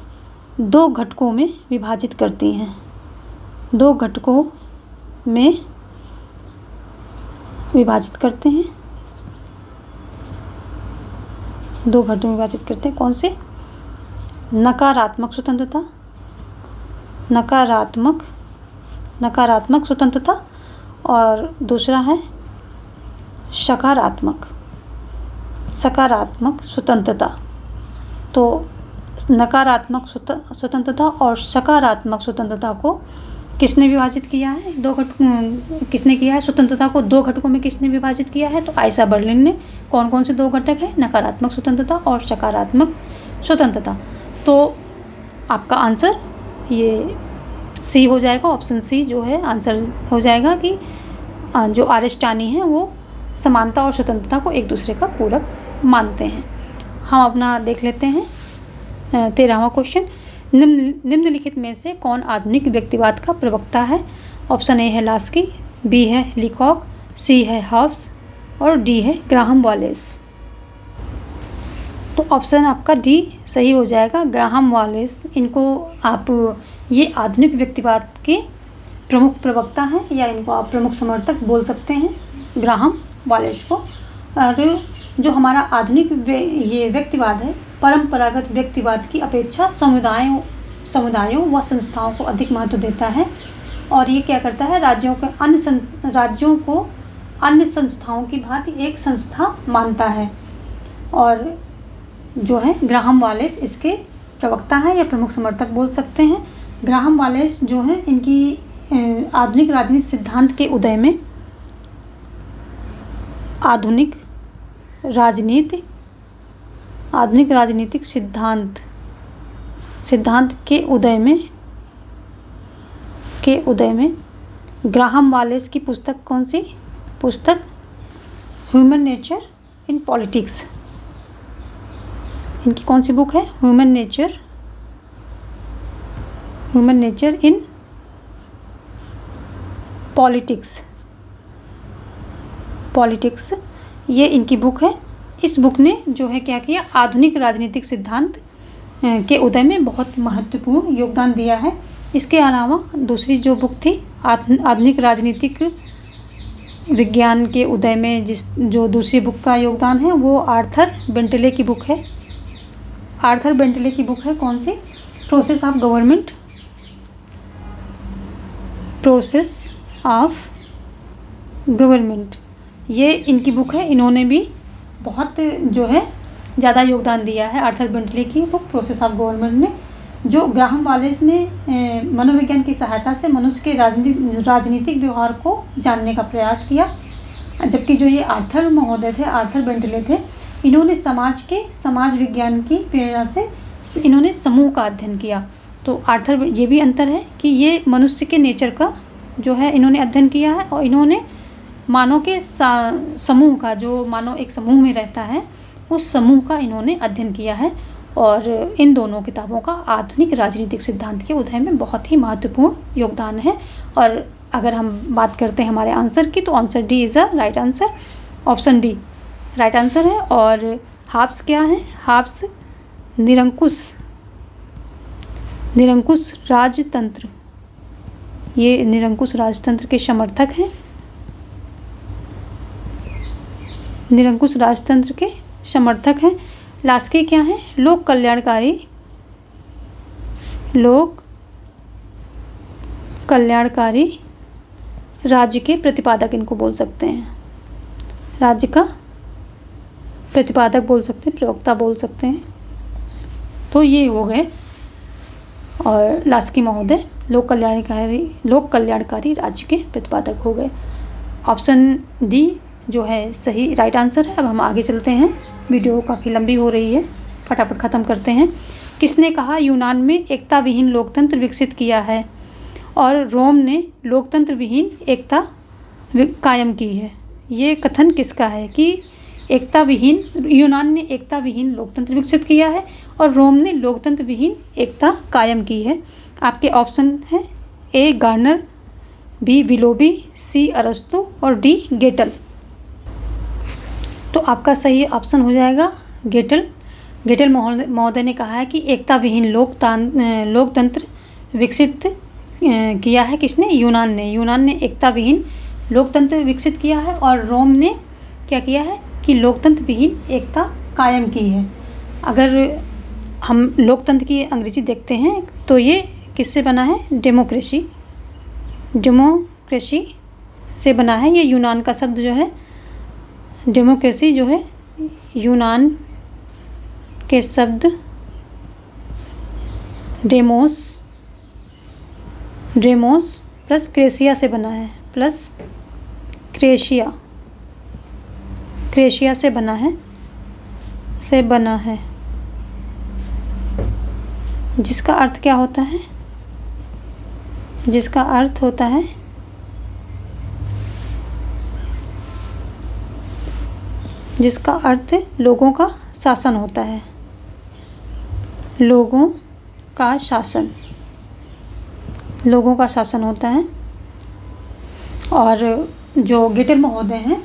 Speaker 1: दो घटकों में विभाजित करती हैं, दो घटकों में विभाजित करते हैं। कौन से? नकारात्मक स्वतंत्रता और दूसरा है सकारात्मक स्वतंत्रता। तो नकारात्मक स्वतंत्रता और सकारात्मक स्वतंत्रता को किसने विभाजित किया है? दो घटकों किसने किया है? स्वतंत्रता को दो घटकों में किसने विभाजित किया है? तो आइसा बर्लिन ने। कौन कौन से दो घटक हैं? नकारात्मक स्वतंत्रता और सकारात्मक स्वतंत्रता। तो आपका आंसर ये सी हो जाएगा, ऑप्शन सी जो है आंसर हो जाएगा कि जो अरिस्टानी है वो समानता और स्वतंत्रता को एक दूसरे का पूरक मानते हैं। हम अपना देख लेते हैं 13वां क्वेश्चन। निम्नलिखित में से कौन आधुनिक व्यक्तिवाद का प्रवक्ता है? ऑप्शन ए है लास्की, बी है लीकॉक, सी है हॉब्स और डी है ग्राहम वॉलेस। तो ऑप्शन आपका डी सही हो जाएगा, ग्राहम वॉलेस। इनको आप ये आधुनिक व्यक्तिवाद के प्रमुख प्रवक्ता हैं या इनको आप प्रमुख समर्थक बोल सकते हैं, ग्राहम वॉलेस को। और जो हमारा आधुनिक ये व्यक्तिवाद है परंपरागत व्यक्तिवाद की अपेक्षा समुदायों व संस्थाओं को अधिक महत्व देता है और ये क्या करता है, राज्यों को अन्य संस्थाओं की भांति एक संस्था मानता है। और जो है ग्राहम वॉलेस इसके प्रवक्ता है या प्रमुख समर्थक बोल सकते हैं। ग्राहम वॉलेस जो है इनकी आधुनिक राजनीति सिद्धांत के उदय में आधुनिक राजनीतिक सिद्धांत के उदय में ग्राहम वॉलेस की पुस्तक कौन सी पुस्तक? Human nature in politics. इनकी कौन सी बुक है? ह्यूमन नेचर इन पॉलिटिक्स ये इनकी बुक है। इस बुक ने जो है क्या किया, आधुनिक राजनीतिक सिद्धांत के उदय में बहुत महत्वपूर्ण योगदान दिया है। इसके अलावा दूसरी जो बुक थी आधुनिक राजनीतिक विज्ञान के उदय में जो दूसरी बुक का योगदान है वो आर्थर बेंटले की बुक है। आर्थर बेंटले की बुक है कौन सी? Process of government. ये इनकी बुक है। इन्होंने भी बहुत जो है ज़्यादा योगदान दिया है। आर्थर बेंटले की बुक प्रोसेस ऑफ गवर्नमेंट ने, जो ग्राहम वॉलेस ने मनोविज्ञान की सहायता से मनुष्य के राजनीतिक व्यवहार को जानने का प्रयास किया, जबकि जो ये आर्थर महोदय थे, आर्थर बेंटले थे, इन्होंने समाज विज्ञान की प्रेरणा से इन्होंने समूह का अध्ययन किया। तो आर्थर ये भी अंतर है कि ये मनुष्य के नेचर का जो है इन्होंने अध्ययन किया है और इन्होंने मानव के समूह का, जो मानव एक समूह में रहता है उस समूह का इन्होंने अध्ययन किया है। और इन दोनों किताबों का आधुनिक राजनीतिक सिद्धांत के उदय में बहुत ही महत्वपूर्ण योगदान है। और अगर हम बात करते हैं हमारे आंसर की, तो answer D is a right answer. Option D right answer है। और हॉब्स क्या है? हॉब्स निरंकुश राजतंत्र, ये निरंकुश राजतंत्र के समर्थक हैं। निरंकुश राजतंत्र के समर्थक हैं। लास्की क्या है? लोक कल्याणकारी राज्य के प्रतिपादक इनको बोल सकते हैं। राज्य का प्रतिपादक बोल सकते हैं, प्रवक्ता बोल सकते हैं। तो ये हो गए। और लास्की महोदय लोक कल्याणकारी राज्य के प्रतिपादक हो गए। ऑप्शन डी जो है सही राइट आंसर है। अब हम आगे चलते हैं, वीडियो काफ़ी लंबी हो रही है, फटाफट ख़त्म करते हैं। किसने कहा यूनान में एकता विहीन लोकतंत्र विकसित किया है और रोम ने लोकतंत्र विहीन एकता कायम की है? ये कथन किसका है कि यूनान ने एकता विहीन लोकतंत्र विकसित किया है और रोम ने लोकतंत्र विहीन एकता कायम की है? आपके ऑप्शन हैं ए गार्नर, बी विलोबी, सी अरस्तु और डी गेटल। तो आपका सही ऑप्शन हो जाएगा गेटल। गेटल महोदय ने कहा है कि एकता विहीन लोकतंत्र विकसित किया है किसने? यूनान ने एकता विहीन लोकतंत्र विकसित किया है और रोम ने क्या किया है कि लोकतंत्र विहीन एकता कायम की है। अगर हम लोकतंत्र की अंग्रेजी देखते हैं तो ये किससे बना है? डेमोक्रेसी से बना है। ये यूनान का शब्द जो है डेमोक्रेसी जो है यूनान के शब्द डेमोस डेमोस प्लस क्रेशिया से बना है, प्लस क्रेशिया से बना है, जिसका अर्थ क्या होता है? जिसका अर्थ होता है लोगों का शासन होता है, लोगों का शासन होता है। और जो गेटल महोदय हैं,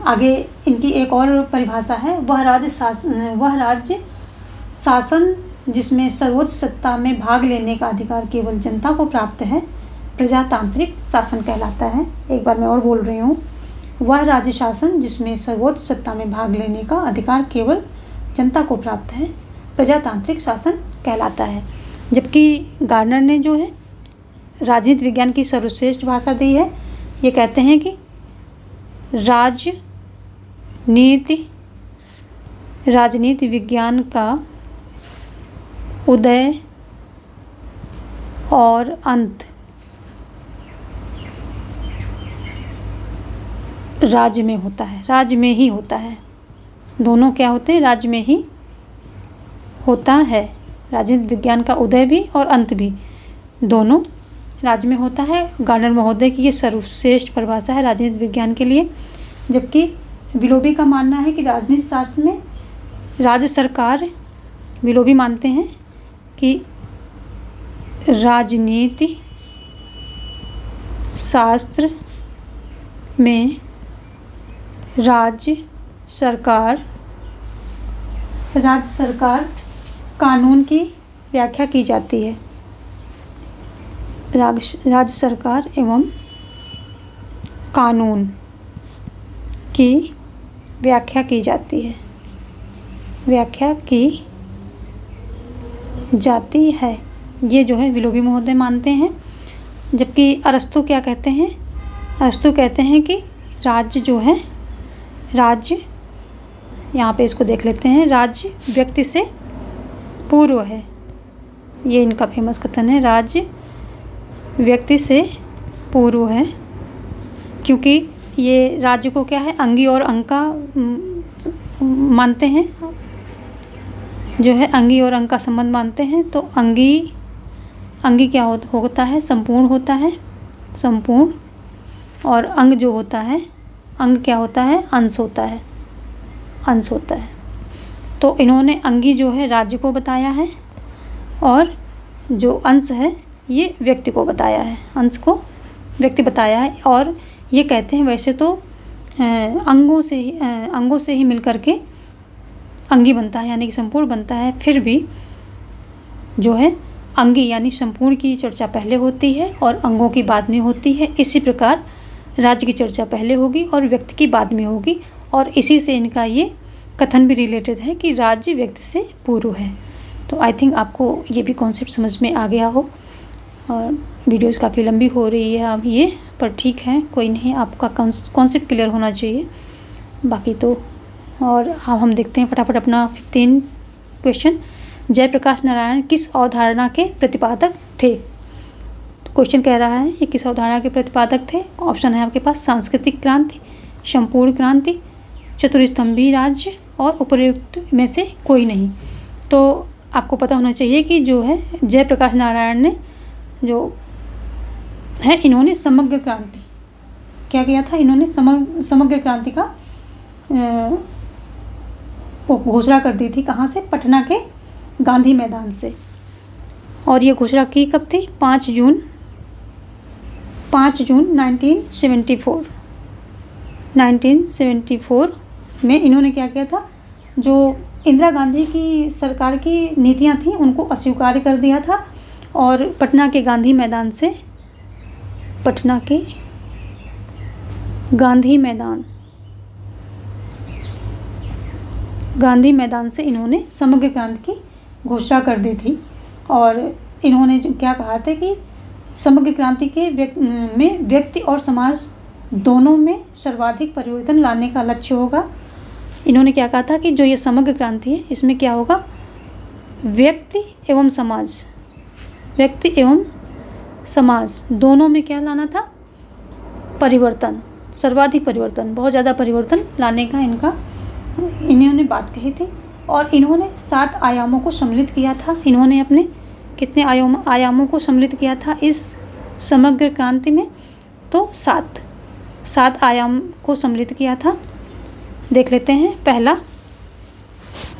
Speaker 1: आगे इनकी एक और परिभाषा है, वह राज्य शासन जिसमें सर्वोच्च सत्ता में भाग लेने का अधिकार केवल जनता को प्राप्त है, प्रजातांत्रिक शासन कहलाता है। एक बार मैं और बोल रही हूँ, वह राज्य शासन जिसमें सर्वोच्च सत्ता में भाग लेने का अधिकार केवल जनता को प्राप्त है, प्रजातांत्रिक शासन कहलाता है। जबकि गार्नर ने जो है राजनीति विज्ञान की सर्वश्रेष्ठ भाषा दी है, ये कहते हैं कि राजनीति विज्ञान का उदय और अंत राज्य में होता है, राज्य में ही होता है। दोनों क्या होते हैं? राज्य में ही होता है। राजनीति विज्ञान का उदय भी और अंत भी दोनों राज्य में होता है। गार्नर महोदय की ये सर्वश्रेष्ठ परिभाषा है राजनीति विज्ञान के लिए। जबकि विलोबी का मानना है कि राजनीति शास्त्र में राज्य सरकार, विलोबी मानते हैं कि राजनीति शास्त्र में राज्य सरकार कानून की व्याख्या की जाती है। राज्य सरकार एवं कानून की व्याख्या की जाती है, ये जो है विलोबी महोदय मानते हैं। जबकि अरस्तु क्या कहते हैं? अरस्तु कहते हैं कि राज्य जो है, राज्य, यहाँ पे इसको देख लेते हैं, राज्य व्यक्ति से पूर्व है। ये इनका फेमस कथन है, राज्य व्यक्ति से पूर्व है, क्योंकि ये राज्य को क्या है, अंगी और अंग का मानते हैं, जो है अंगी और अंग का संबंध मानते हैं। तो अंगी क्या होता है? संपूर्ण होता है, संपूर्ण। और अंग जो होता है, अंग क्या होता है? अंश होता है। तो इन्होंने अंगी जो है राज्य को बताया है, और जो अंश है ये व्यक्ति को बताया है, अंश को व्यक्ति बताया है। और ये कहते हैं वैसे तो अंगों से ही मिलकर के अंगी बनता है, यानी कि संपूर्ण बनता है। फिर भी जो है अंगी यानी संपूर्ण की चर्चा पहले होती है और अंगों की बाद में होती है। इसी प्रकार राज्य की चर्चा पहले होगी और व्यक्ति की बाद में होगी। और इसी से इनका ये कथन भी रिलेटेड है कि राज्य व्यक्ति से पूर्व है। तो आई थिंक आपको ये भी कॉन्सेप्ट समझ में आ गया हो। और वीडियोस काफ़ी लंबी हो रही है अब ये, पर ठीक है, कोई नहीं, आपका कॉन्सेप्ट क्लियर होना चाहिए। बाकी तो और हम देखते हैं फटाफट अपना 15 क्वेश्चन। जयप्रकाश नारायण किस अवधारणा के प्रतिपादक थे? तो क्वेश्चन कह रहा है ये किस अवधारणा के प्रतिपादक थे। ऑप्शन है आपके पास सांस्कृतिक क्रांति, संपूर्ण क्रांति, चतुर्स्तंभी राज्य और उपर्युक्त में से कोई नहीं। तो आपको पता होना चाहिए कि जो है जयप्रकाश नारायण ने जो है, इन्होंने समग्र क्रांति क्या किया था? इन्होंने समग्र क्रांति का घोषणा कर दी थी। कहाँ से? पटना के गांधी मैदान से। और ये घोषणा की कब थी? 5 जून 1974 में इन्होंने क्या किया था? जो इंदिरा गांधी की सरकार की नीतियां थीं उनको अस्वीकार कर दिया था और पटना के गांधी मैदान से इन्होंने समग्र क्रांति की घोषणा कर दी थी। और इन्होंने क्या कहा था कि समग्र क्रांति के में व्यक्ति और समाज दोनों में सर्वाधिक परिवर्तन लाने का लक्ष्य होगा। इन्होंने क्या कहा था कि जो ये समग्र क्रांति है इसमें क्या होगा? व्यक्ति एवं समाज, दोनों में क्या लाना था? परिवर्तन, सर्वाधिक परिवर्तन, बहुत ज़्यादा परिवर्तन लाने का इन्होंने बात कही थी। और इन्होंने 7 आयामों को सम्मिलित किया था। इन्होंने अपने कितने आयामों को सम्मिलित किया था इस समग्र क्रांति में? तो 7 आयाम को सम्मिलित किया था। देख लेते हैं। पहला,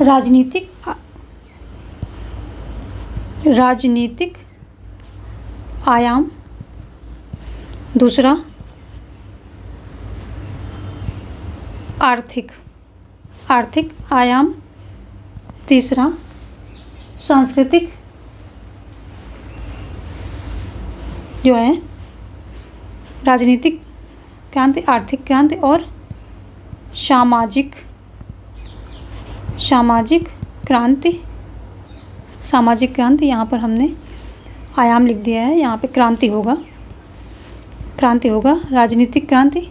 Speaker 1: राजनीतिक आयाम। दूसरा, आर्थिक आयाम। तीसरा, सांस्कृतिक जो है, राजनीतिक क्रांति, आर्थिक क्रांति और सामाजिक क्रांति। यहाँ पर हमने आयाम लिख दिया है, यहाँ पे क्रांति होगा। राजनीतिक क्रांति,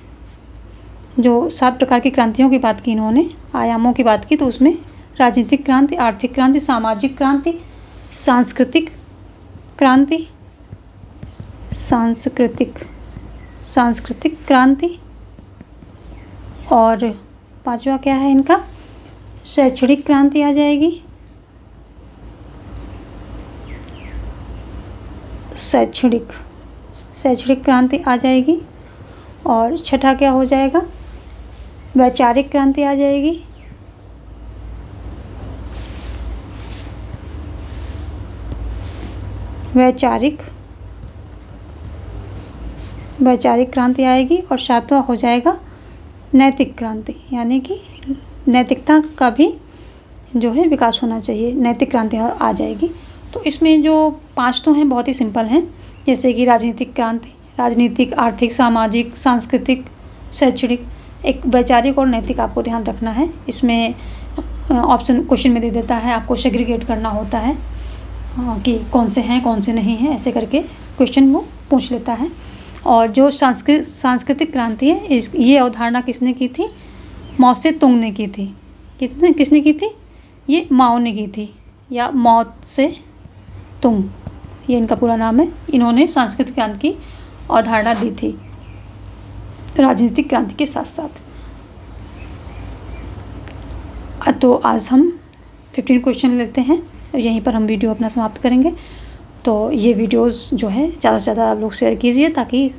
Speaker 1: जो 7 प्रकार की क्रांतियों की बात की इन्होंने, आयामों की बात की, तो उसमें राजनीतिक क्रांति, आर्थिक क्रांति, सामाजिक क्रांति, सांस्कृतिक क्रांति और 5वां क्या है इनका? शैक्षणिक क्रांति आ जाएगी। शैक्षणिक क्रांति आ जाएगी। और 6ठा क्या हो जाएगा? वैचारिक क्रांति आ जाएगी। वैचारिक क्रांति आएगी। और 7वां हो जाएगा नैतिक क्रांति, यानी कि नैतिकता का भी जो है विकास होना चाहिए, नैतिक क्रांति आ जाएगी। तो इसमें जो 5 तो हैं बहुत ही सिंपल हैं, जैसे कि राजनीतिक क्रांति, राजनीतिक, आर्थिक, सामाजिक, सांस्कृतिक, शैक्षणिक, एक वैचारिक और नैतिक आपको ध्यान रखना है। इसमें ऑप्शन क्वेश्चन में दे देता है, आपको सेग्रीगेट करना होता है कि कौन से हैं कौन से नहीं हैं, ऐसे करके क्वेश्चन वो पूछ लेता है। और जो सांस्कृतिक क्रांति है, ये अवधारणा किसने की थी? माओ से तुंग ने की थी। किसने की थी? ये माओ ने की थी, या माओ से तुंग, ये इनका पूरा नाम है। इन्होंने सांस्कृतिक क्रांति की अवधारणा दी थी राजनीतिक क्रांति के साथ साथ। तो आज हम 15 क्वेश्चन लेते हैं, यहीं पर हम वीडियो अपना समाप्त करेंगे। तो ये वीडियोस जो है ज़्यादा से ज़्यादा आप लोग शेयर कीजिए, ताकि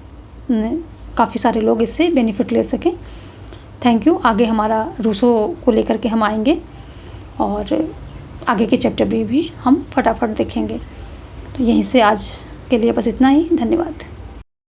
Speaker 1: काफ़ी सारे लोग इससे बेनिफिट ले सकें। Thank you. आगे हमारा रूसो को लेकर के हम आएंगे और आगे के चैप्टर भी हम फटाफट देखेंगे। तो यहीं से आज के लिए बस इतना ही। धन्यवाद।